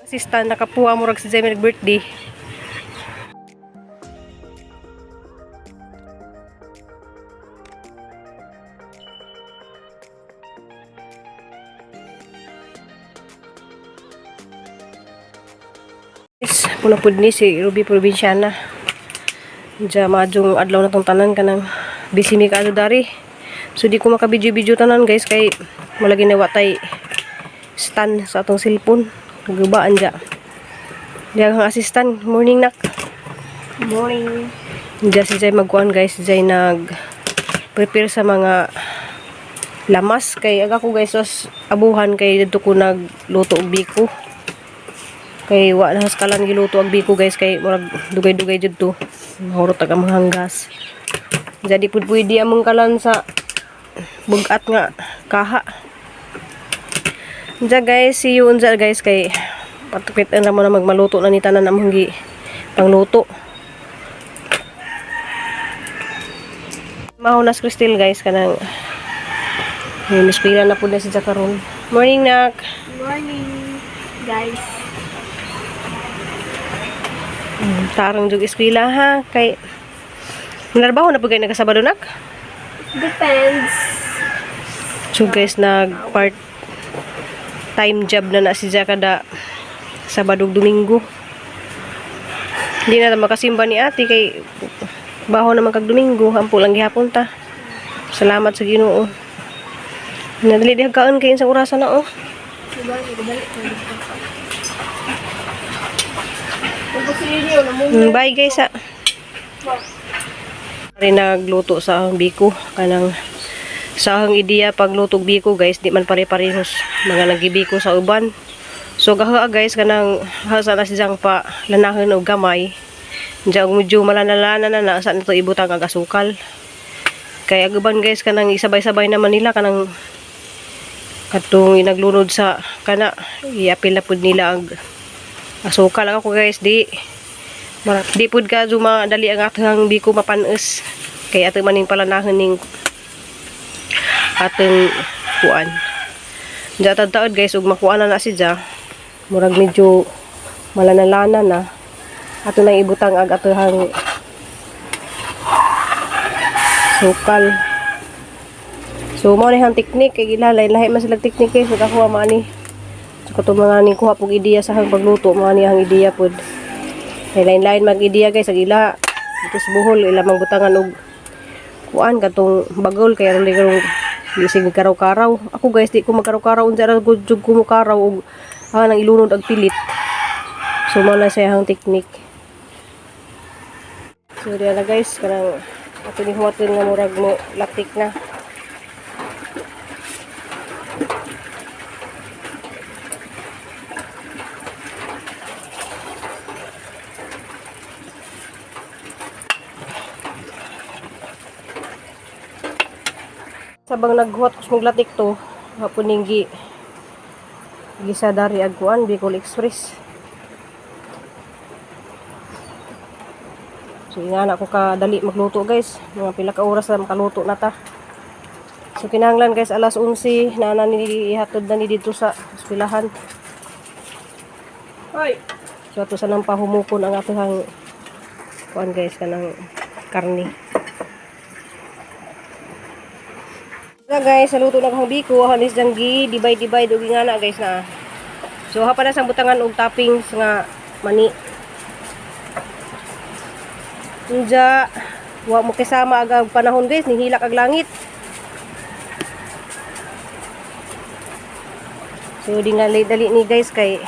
Assistant nakapuha mo rag si Jamie birthday. Yes, puno pud ni si Ruby Provinciana. Diya madjong adlaw na tong tanan kanang busy mi kaado dari. So di ko makabidyo-bidyo tanan guys kay malagi na watay stand sa atong cellphone. Gubaan diya. Diya ang assistant, morning nak. Morning. Diya si Jay magkuhan guys, Jay nag prepare sa mga lamas kay aga ko guys was abuhan kay dito ko nagluto og biko. Kay wa na haskalan giluto ang biko guys kay murag dugay-dugay jud to. Mahurot ag among hanggas. Jadi pud pwede among kalan sa bugat nga kaha. Diya guys, see you unsa guys kay patukit na mo na magmaluto na ni tanan among gi pangluto. Mahunas Crystal guys kanang mispira na pud na si karon. Morning nak. Morning, guys. Tarang jug eskwela ha kay narbaho na pud kay nagkasabado nak. Depends. So guys nag part time job na si kada Sabado ug Domingo. Hindi na makasimba ni ate kay baho naman kag Domingo ampo lang gihapon ta. Salamat sa Ginoo. Nadali di kaon kay sa orasan na oh. Bye guys ha. Rin nagluto sa biko kanang sa ang ideya pagluto biko guys di man pare-parehos mga nagibiko sa uban. So gaha guys kanang hasa na si Jang pa lanahon og gamay. Diya medyo malanalana na sa nito ibutang ang asukal. Kay aguban guys kanang isabay-sabay naman nila kanang katong inaglunod sa kana iapil na pud nila ang asukal ako guys di pud ka juma dali ang atang biko mapaneus kay ato maning palanahon ning atong kuan. Diya taud guys ug makuan na si Jang murag medyo malanalana na ato nang ibutang ag atohang sukal. So mo ni hang teknik kay gilalay lahi man sila teknik kay so kakuha mani. So kato mga ning kuha pug ideya sa hang pagluto mo ni hang ideya pud. Kay lain-lain mag ideya guys ag ila dito sa buhol ila mang butangan og kuan katong bagol kay ron karong bisig karaw-karaw. Ako guys di ko magkaraw-karaw unsa ra gud jud ko mo karaw og nang ilunod ag pilit. So mo na siya hang teknik. So diyan na guys kanang ato ni huwaton nga murag mo latik na. Sabang naghuwat ko latik to hapon ning gisa dari agkuan Bicol Express. So ingana ko kadali magluto guys. Mga pila ka oras na makaluto na ta. So kinahanglan guys alas 11 na ni ihatod na ni dito sa eskwelahan. Hoy. So ato sa nang pahumukon ang atohang kuan guys kanang karni. So guys, saluto na kang biko, halis jang gi divide og ingana guys na. So hapa na sang butangan og toppings nga mani. Unja wa mo kasama aga panahon guys ni hilak ag langit. So di nga dali ni guys kay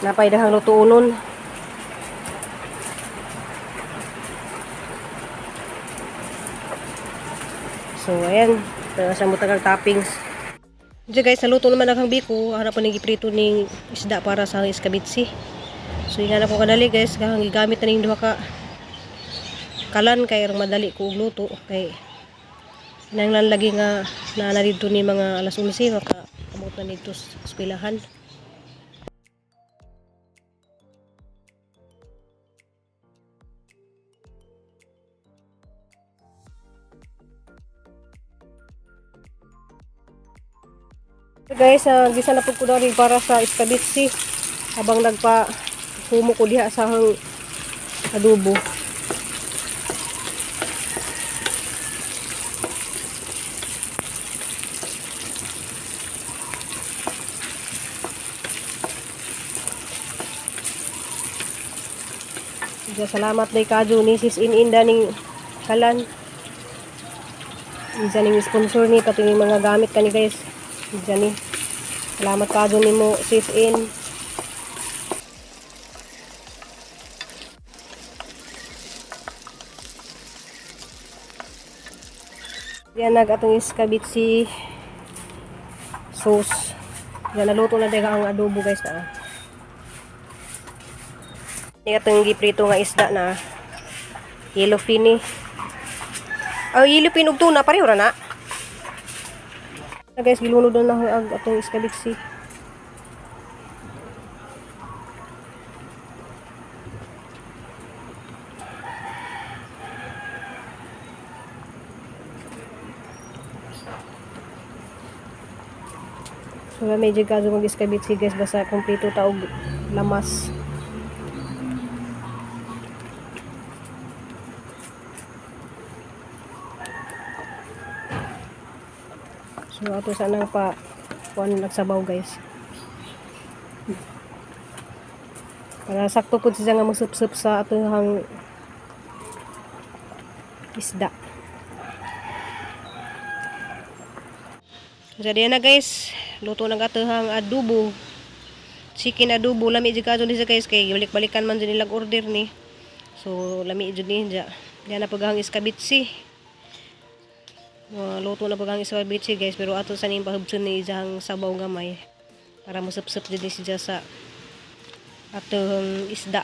napay dahang lutuonon. So ayan, sa mutagang toppings. Diyan guys, naluto naman ang biko. Hanap pa ng iprito ning isda para sa iskabitsi. So ingana ko kadali guys, kang gigamit na ning duha ka kalan kay madali ko og luto kay nanglan lagi nga naa dito ni mga alas 11 maka amot na dito sa eskwelahan. So guys, gisa na po ko dari para sa iskabitsi. habang nagpa humo ko diha sa hang adobo. Salamat day kadyo ni Sis Ininda ning kalan. Isa ning sponsor ni pati ning mga gamit kani guys. Isa ni. Salamat kadyo nimo Sis In. Yan atong iskabitsi sauce. Yan naluto na daga ang adobo guys na. Yan atong giprito nga isda na yellowfin ni. Oh, yellowfin ug tuna pareho ra na. Guys, gilunod na ang atong iskabitsi. So, medyo kaso mag-iskabitsi guys, basta kompleto taog lamas. So, ato sanang pa kuan nagsabaw guys. Para sakto po siya nga magsup-sup sa atong isda. So, diyan na guys. Luto na gatahang adobo. Chicken adobo. Lami dyan ka dyan guys. Kaya balik-balikan man dyan nilang order ni. So, lami dyan ni. Diyan na paghang iskabitsi. Luto na paghang iskabitsi guys. Pero ato sa niyong pahubson ni dyan sabaw gamay. Para masup-sup dyan siya sa atong isda.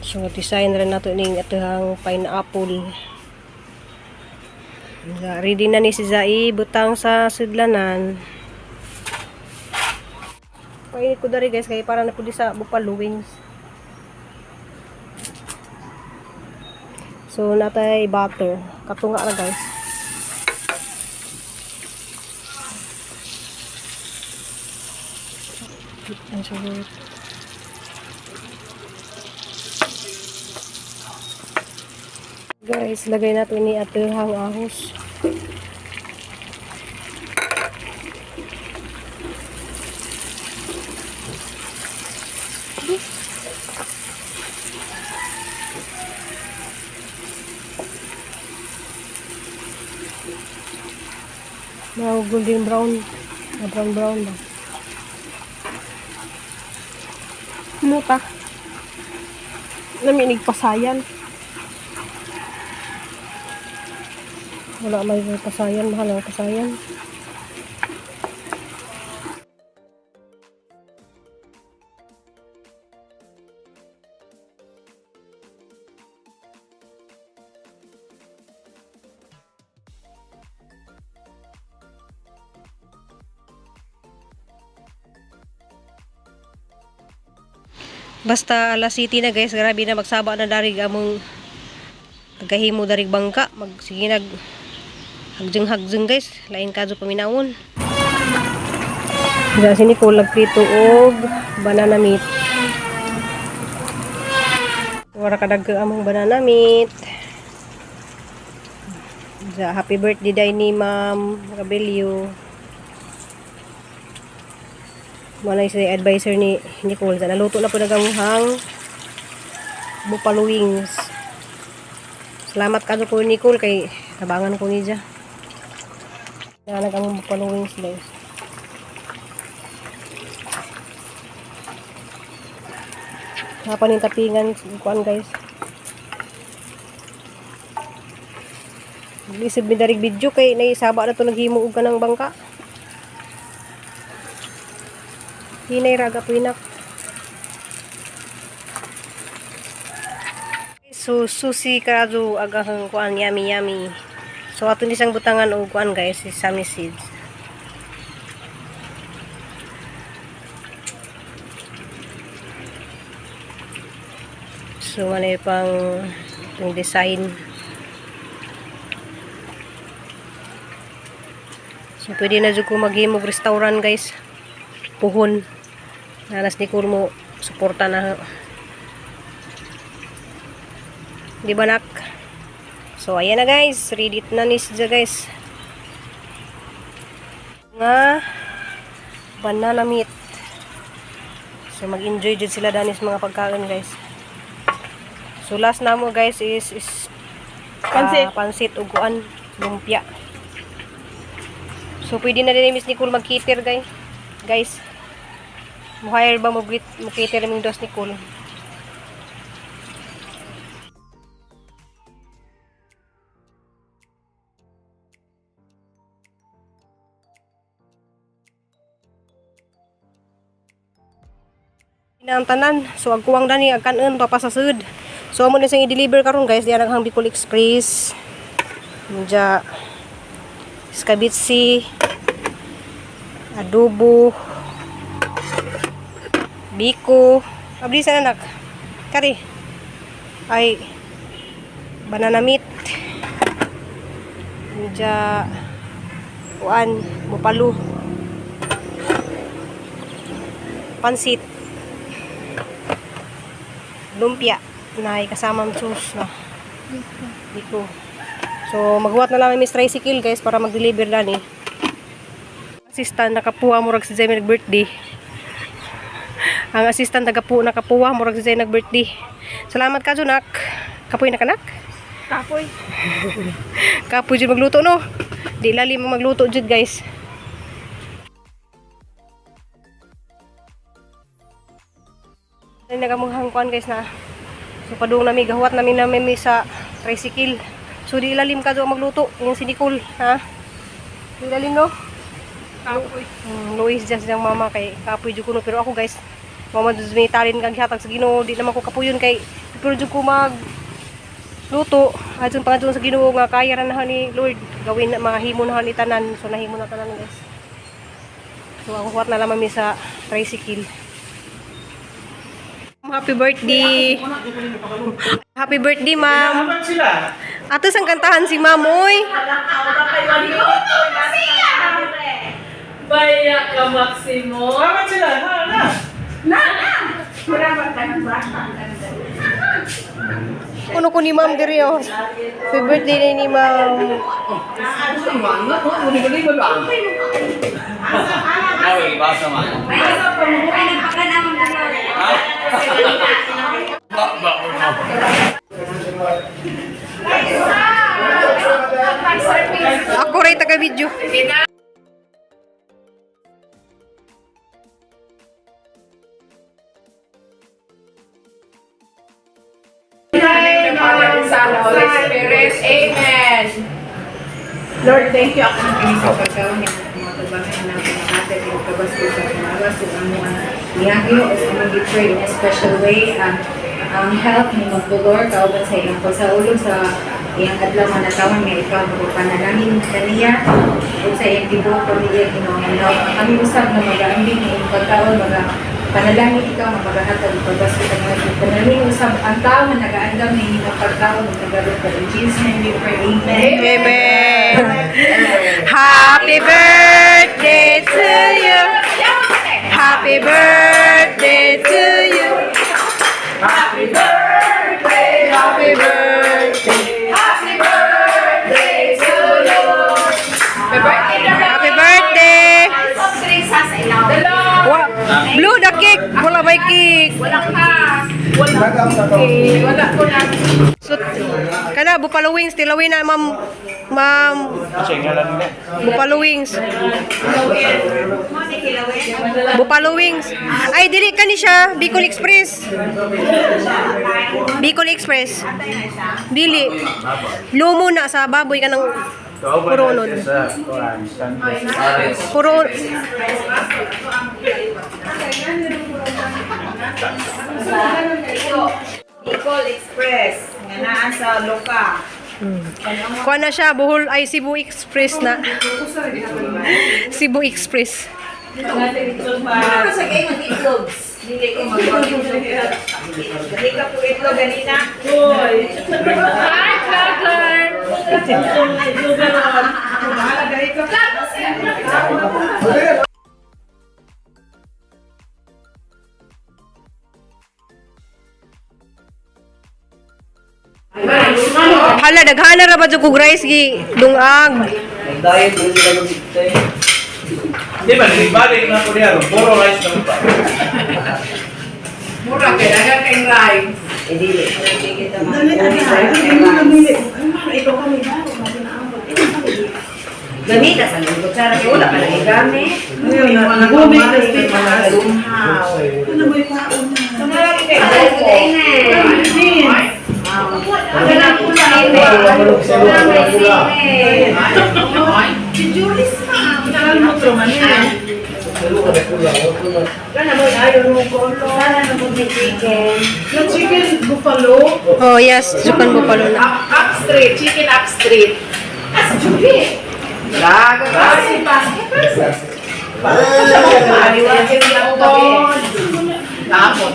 So, design rin nato ning atong pineapple. Ready na ni si Zai butang sa sudlanan. Painit ko dari guys kay para na pudi sa buffalo wings. So, natay butter. Katunga na guys. Ang sulit. Guys, lagay natin ni atong ahos. Now golden brown. Brown ba? Muta. Naminig pasayan. Wala may pasayan, mahal ang pasayan. Basta alas city na guys, grabe na magsaba na darig among agahimo darig bangka, sige nag hagjeng guys, lain kadto paminawon. Diyan sini ko lagprito og banana meat. Wala kadagga among banana meat. Diyan, happy birthday day ni Ma'am Rabelio. Malay sa advisor ni Nicole. Naluto na po nagamuhang buffalo wings. Salamat ka po Nicole kay nabangan ko niya. Nagamang buffalo wings guys. Napanin tapingan kuan guys. Isip mi darig video kay naisaba na to naghimo og kanang bangka. Hinay raga po inak. So, susi kadto agahang kuan yummy. So, ato isang butangan o kuan guys, sesame seeds. So, ano pang Yung design. So, pwede na dyan ko maghimog restaurant, guys. Puhon. Nanas ni Kurmo, suporta na. Di ba, nak? So, ayan na, guys. Ready na ni siya, guys. Nga banana meat. So, mag-enjoy dyan sila danis mga pagkain, guys. So, last na mo, guys, is pansit uguan, lumpia. So, pwede na din Miss Nicole mag-cater, guys. Muhire ba mag-cater ng dos Nicole? Ang tanan. So, agkuwang dani, agkanon, papasasud. So, amo na siyang i-deliver karon guys. Diyan ang Bicol Express. Medya, skabitsi, adobo, biko. Abdi sa anak. Kari. Ay, banana meat. Medya, bupalo. Pansit. Lumpia na kasamang sauce na biko. So maghuwat na lang Miss Tricycle guys para mag-deliver na ni. Assistant nakapuha mo rag si Zay nag-birthday. Ang assistant nakapuha mo rag si Zay nag-birthday. Salamat ka Junak. Kapoy na kanak? Kapoy. Kapoy jud magluto no. Di lalim mo magluto jud guys. Nagamuhang kuan guys na. So padung nami gahuat namin sa tricycle. So di ilalim ka do magluto yung si Nicole, ha? Di ilalim no? Kapoy. Luis just yang mama kay kapoy jud kuno pero ako guys, mama jud may talent kag gihatag sa Ginoo, di naman ko kapuyon kay pero jud ko mag luto. Adson pangadton sa Ginoo nga kaya ra na ni Lord gawin na mga himo na ni tanan. So nahimo na tanan guys. So ako huwat na lamang mi sa tricycle. Happy birthday. Happy birthday, ma'am. Ato sang kantahan si ma'am, oy. Baya ka, Maximo. Selamat sila, Kuno ko ni ma'am diri oh. Happy birthday ni ma'am. Nawi, basa man. Ako rin taga video. Holy Spirit. Amen. Lord, thank you ako ng kini sa pagkaon niya ng mga tabangan ng pinakatid yung kabasto sa kumagas so ang mga niyagyo o sa mga pray in a special way ang help ni Magdolor kauban sa iyong pagsaulog sa iyang adlaw na natawan nga ikaw magpanalangin kaniya o sa iyong tibuok pamilya Ginoo kami usab na mag-aambing ng iyong pagkaon panalangin ikaw na maghahatag ng pagbasto sa mga panalangin usab ang tao na nag-aandam ng iyong pagkaon ng tagalog in Jesus' name we pray. Amen. Amen. Happy birthday to you. Happy birthday to you. Happy birthday, Happy birthday. happy birthday to you. Happy birthday, Happy birthday. Dalawa. Blue the cake. Wala may cake. Wala ka. Okay, wala ko na. So, kana buffalo wings tilawin na ma'am buffalo wings. Buffalo wings. Ay dili kani siya Bicol Express. Bicol Express. Dili. Lumo na sa baboy kanang puro unod. Puro Bicol Express nga naa sa Loka. kuha na siya buhol ay Cebu Express na. Cebu Express. Ano sa kay mag-itlog? Dili ko magpapit. Dili ka po ito ganina. Hi, Clark! Hala, daghana ra ba dyan kong rice gi dungag. Nag-diet mo sila mag-dito eh. Di ba, nilibalik na ko niya. Puro rice na ba? Mura kay dagan kay rice. Eh dili. Dili kita Gamita sa lingkod. Sana ko wala ka na igamit. Gumig kasi mga Lumaw. Si Julis ma. Tagal mo to man yan. Yung chicken buffalo. Oh, yes. Sukan mo pala na. Up street. Chicken up street. Ah, si Julie. Laga ka. Si Tapos.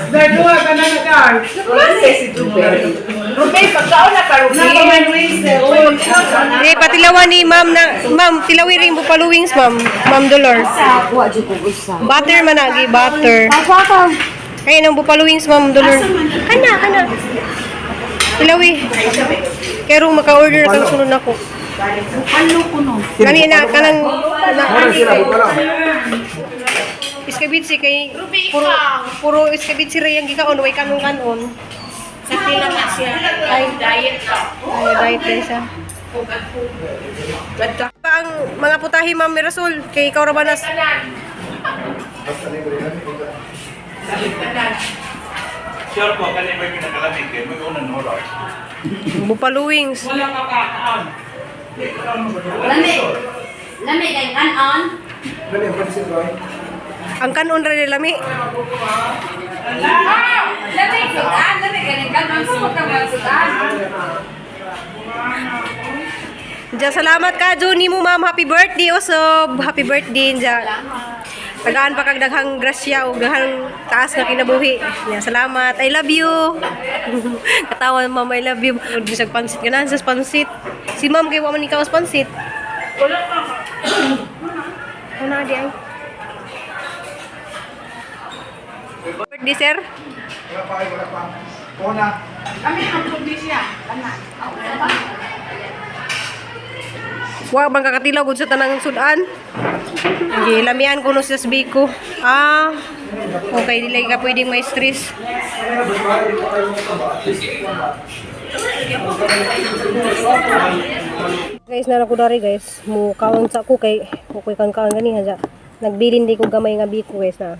Dardua ka na nagar. Klase si Julie. Rupi, pagkaon na ka, Rupi. Eh, patilawan ni ma'am na, ma'am, tilawi rin buffalo wings, ma'am. Ma'am Dolor. Butter man agi, butter. Kaya ng buffalo wings, ma'am Dolor. Kana. Tilawi. Kaya rong maka-order na kang sunod ako. Kanina, kanang, iskabitsi kay, puro iskabitsi rin yung gikaon, way kanon-kanon. Sakti lang na siya. Ay, diet din siya. Pa ang mga putahe, Ma'am Mirasol, kay ikaw rabanas. Sure po, kanina may pinakalamig eh. May unang horror. Buffalo wings. Lami kay kanon. Ang kanon rin lami. Diyan, salamat ka, Juni mo, ma'am. Happy birthday, Osob. Happy birthday, diyan. Tagaan pa kag daghang grasya o daghang taas nga kinabuhi. Yeah, salamat. I love you. Katawa, ma'am, I love you. Bisag pansit ka na, sa pansit. Si ma'am, kay waman ikaw sa pansit. Ano di ay? Birthday, sir? Kami ang probinsya. Wa bang kakatilaw gud sa tanang sudan. Gilamian kuno sa Biko. Ah. Okay, dili ka pwedeng may stress. Guys, nara ko dari guys. Mo kaon sa ko kay okay kan gani haja. Nagbilin di ko gamay nga Biko guys na.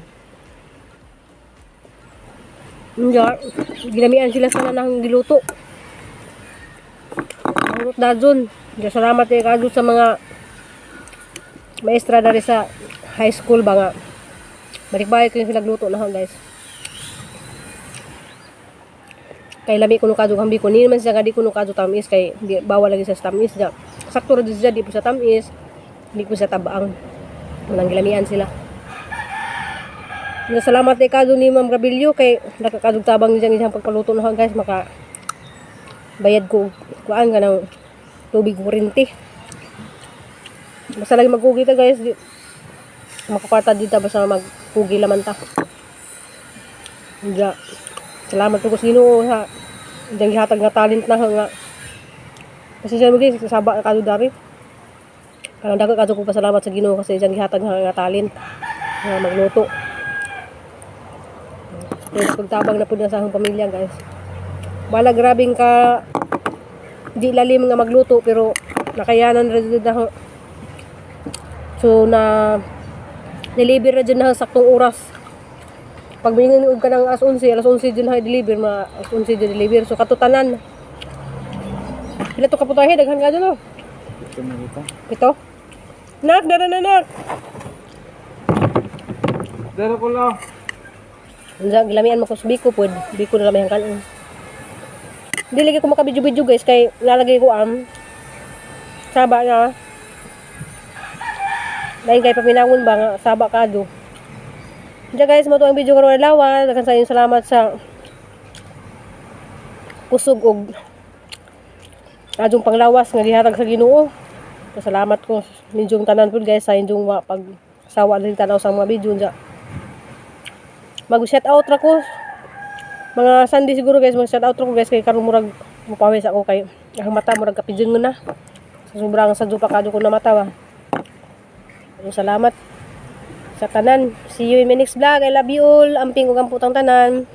Nga, ginamian sila sana nang giluto. Ang dadon. Diyan, salamat kay kadto sa mga maestra dari sa high school ba nga. Balik-balik ko yung sila gluto na guys. Kay lami ko no kadto hambi ko ni man siya gadi ko no kadto tamis kay di, bawal lagi sa tamis diyan. Sakto ra diyan di po sa tamis. Di po sa tabaang. Manang gilamian sila. Salamat kay kadto ni Ma'am Gabilyo kay nakakadug tabang niya niyang pagpaluto na guys maka bayad ko kuan ka ng tubig kuryente. Basta lagi magkugi ta guys, makakwarta dito basta magkugi laman ta. Diya, salamat ko sino sa diyang gihatag nga talent na nga. Kasi siya magiging sasaba ka dari. Kanang dagat kadto ko pasalamat sa Ginoo kasi diyang gihatag nga talent nga magluto. Yes, pagtabang na po na sa akong pamilya guys. Bala grabing ka di lalim nga magluto pero nakayanan ra jud na. So na deliver ra jud na saktong oras. Pag bingon ka ng alas 11 jud na deliver ma alas 11 jud deliver. So katutanan. Pila to kaputahe daghan ka jud no. Ito. Nak dara na nak. Dara ko lang. Unsa gilamian mo ko sa Biko pod. Biko na lamay ang kanon. Dili ko makabidyo-bidyo guys kay lalagay ko saba na. Dahil kay paminangon ba nga saba kado. Diyan guys, mo to ang video karon adlaw. Daghang sa inyo salamat sa kusog og adjong panglawas nga gihatag sa Ginoo. Salamat ko ninyong tanan pud guys sa inyong pag sawa din tanaw sa mga video niya. Mag-shout out ra ko. Mga Sunday siguro guys, mag-shout out ra ko guys kay karon murag mupawis ako kay ang mata murag kapidyon na. Sa sobrang sadyo pa kadto ko na mata ba. Salamat sa tanan. See you in my next vlog. I love you all. Amping ug amputang tanan.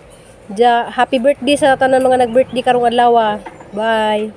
Happy birthday sa tanan mga nag-birthday karong adlaw. Bye.